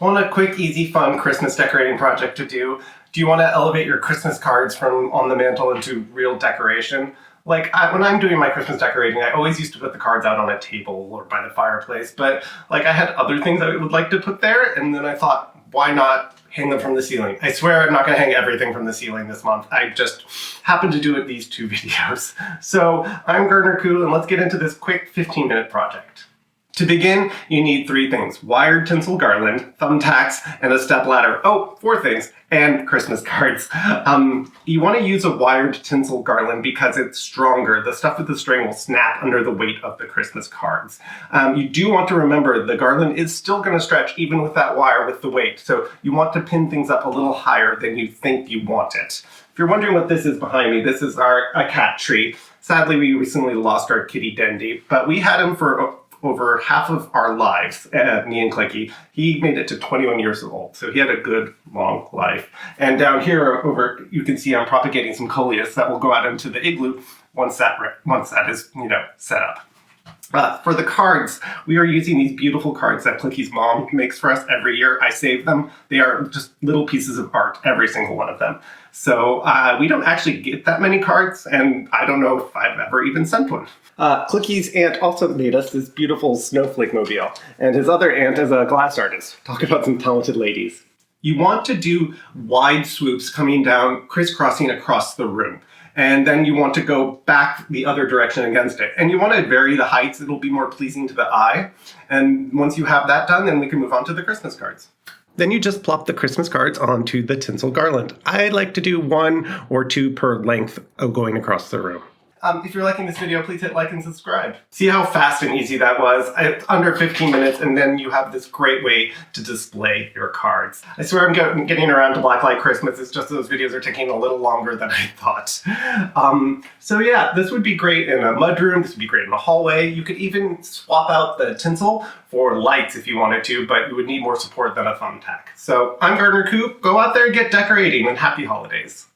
Want a quick, easy, fun Christmas decorating project to do? Do you want to elevate your Christmas cards from on the mantle into real decoration? When I'm doing my Christmas decorating, I always used to put the cards out on a table or by the fireplace, but I had other things I would like to put there, and then I thought, why not hang them from the ceiling? I swear I'm not going to hang everything from the ceiling this month. I just happened to do it these 2 videos. So I'm Gardener Koo, and let's get into this quick 15-minute project. To begin, you need 3 things: wired tinsel garland, thumbtacks, and a step ladder. Oh, 4 things, and Christmas cards. You want to use a wired tinsel garland because it's stronger. The stuff with the string will snap under the weight of the Christmas cards. You do want to remember the garland is still going to stretch even with that wire with the weight, so you want to pin things up a little higher than you think you want it. If you're wondering what this is behind me, this is a cat tree. Sadly, we recently lost our kitty Dendy, but we had him for over half of our lives, me and Clicky. He made it to 21 years old, so he had a good, long life. And down here, you can see I'm propagating some coleus that will go out into the igloo once that is, set up. For the cards, we are using these beautiful cards that Clicky's mom makes for us every year. I save them. They are just little pieces of art, every single one of them. So we don't actually get that many cards, and I don't know if I've ever even sent one. Clicky's aunt also made us this beautiful snowflake mobile, and his other aunt is a glass artist. Talk about some talented ladies. You want to do wide swoops coming down, crisscrossing across the room. And then you want to go back the other direction against it. And you want to vary the heights. It'll be more pleasing to the eye. And once you have that done, then we can move on to the Christmas cards. Then you just plop the Christmas cards onto the tinsel garland. I like to do 1 or 2 per length of going across the room. If you're liking this video, please hit like and subscribe. See how fast and easy that was? Under 15 minutes, and then you have this great way to display your cards. I swear I'm getting around to Blacklight Christmas. It's just those videos are taking a little longer than I thought. So yeah, this would be great in a mudroom. This would be great in a hallway. You could even swap out the tinsel for lights if you wanted to, but you would need more support than a thumbtack. So I'm Gardener Koo. Go out there and get decorating, and happy holidays.